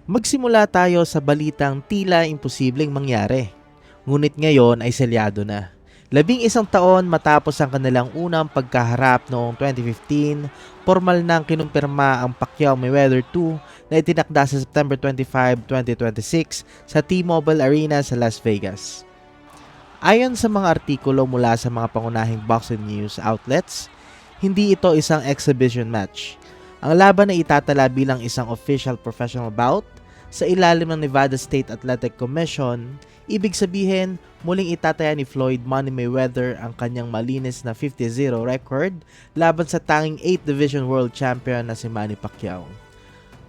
Magsimula tayo sa balitang tila imposibleng mangyari. Ngunit ngayon ay selyado na. 11 taon matapos ang kanilang unang pagkaharap noong 2015, formal nang kinumpirma ang Pacquiao-Mayweather 2 na itinakda sa September 25, 2026 sa T-Mobile Arena sa Las Vegas. Ayon sa mga artikulo mula sa mga pangunahing boxing news outlets, hindi ito isang exhibition match. Ang laban ay itatala bilang isang official professional bout sa ilalim ng Nevada State Athletic Commission. Ibig sabihin, muling itataya ni Floyd Money Mayweather ang kanyang malinis na 50-0 record laban sa tanging 8th Division World Champion na si Manny Pacquiao.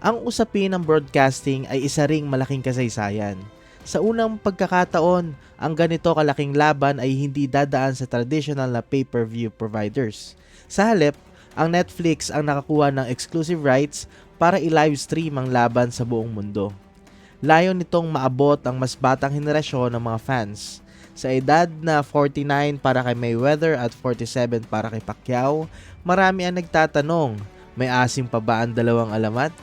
Ang usapin ng broadcasting ay isa ring malaking kasaysayan. Sa unang pagkakataon, ang ganito kalaking laban ay hindi dadaan sa traditional na pay-per-view providers. Sa halip, ang Netflix ang nakakuha ng exclusive rights para i-livestream ang laban sa buong mundo. Layon nitong maabot ang mas batang henerasyon ng mga fans. Sa edad na 49 para kay Mayweather at 47 para kay Pacquiao, marami ang nagtatanong, may asim pa ba ang dalawang alamat?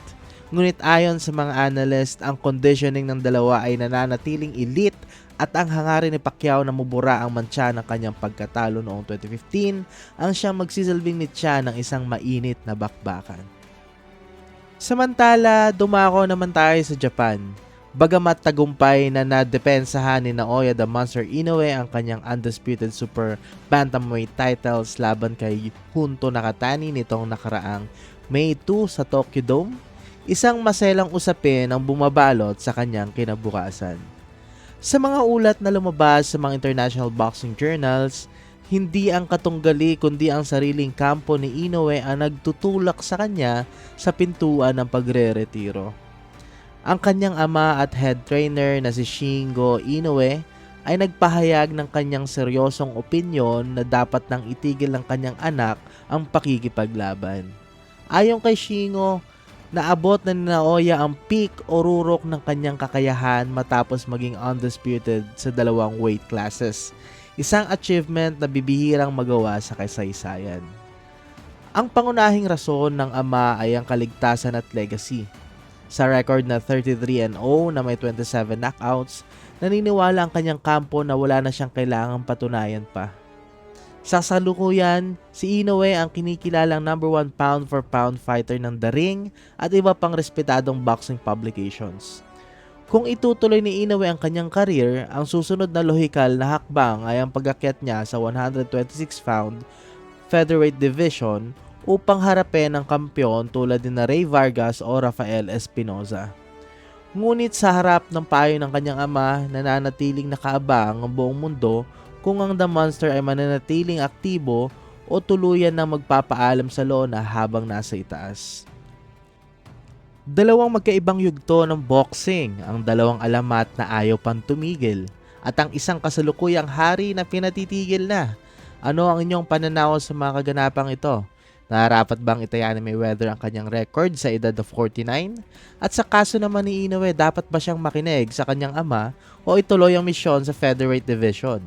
Ngunit ayon sa mga analyst, ang conditioning ng dalawa ay nananatiling elite at ang hangarin ni Pacquiao na mubura ang mantsa ng kanyang pagkatalo noong 2015 ang siyang magsisilbing mitya ng isang mainit na bakbakan. Samantala, dumako naman tayo sa Japan. Bagamat tagumpay na nadepensahan ni Naoya the Monster Inoue ang kanyang undisputed super bantamweight titles laban kay Junto Nakatani nitong nakaraang May 2 sa Tokyo Dome, isang maselang usapin ang bumabalot sa kanyang kinabukasan. Sa mga ulat na lumabas sa mga international boxing journals, hindi ang katunggali kundi ang sariling kampo ni Inoue ang nagtutulak sa kanya sa pintuan ng pagre-retiro. Ang kanyang ama at head trainer na si Shingo Inoue ay nagpahayag ng kanyang seryosong opinyon na dapat nang itigil ng kanyang anak ang pakikipaglaban. Ayon kay Shingo, naabot na ni Naoya ang peak o rurok ng kanyang kakayahan matapos maging undisputed sa dalawang weight classes, isang achievement na bibihirang magawa sa kasaysayan. Ang pangunahing rason ng ama ay ang kaligtasan at legacy. Sa record na 33-0 na may 27 knockouts, naniniwala ang kanyang kampo na wala na siyang kailangang patunayan pa. Sa kasalukuyan, si Inoue ang kinikilalang number 1 pound for pound fighter ng The Ring at iba pang respetadong boxing publications. Kung itutuloy ni Inoue ang kanyang career, ang susunod na lohikal na hakbang ay ang pag-akyat niya sa 126-pound featherweight division upang harapin ang kampyon tulad ni Ray Vargas o Rafael Espinoza. Ngunit sa harap ng payo ng kanyang ama, nananatiling nakaabang ang buong mundo kung ang The Monster ay mananatiling aktibo o tuluyan na magpapaalam sa lona habang nasa itaas. Dalawang magkaibang yugto ng boxing, ang dalawang alamat na ayaw pang tumigil, at ang isang kasalukuyang hari na pinatitigil na. Ano ang inyong pananaw sa mga kaganapang ito? Nararapat bang itaya ni Mayweather ang kanyang record sa edad na 49? At sa kaso naman ni Inoue, dapat ba siyang makinig sa kanyang ama o ituloy ang misyon sa featherweight division?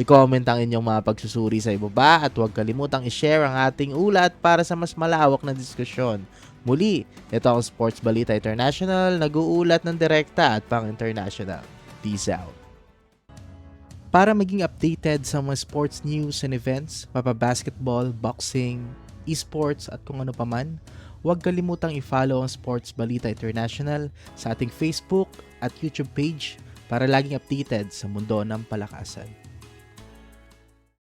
I-comment ang inyong mga pagsusuri sa ibaba at huwag kalimutang i-share ang ating ulat para sa mas malawak na diskusyon. Muli, ito ang Sports Balita International, nag-uulat ng direkta at pang-international. Peace out. Para maging updated sa mga sports news and events, basketball, boxing, esports at kung ano paman, huwag kalimutang i-follow ang Sports Balita International sa ating Facebook at YouTube page para laging updated sa mundo ng palakasan.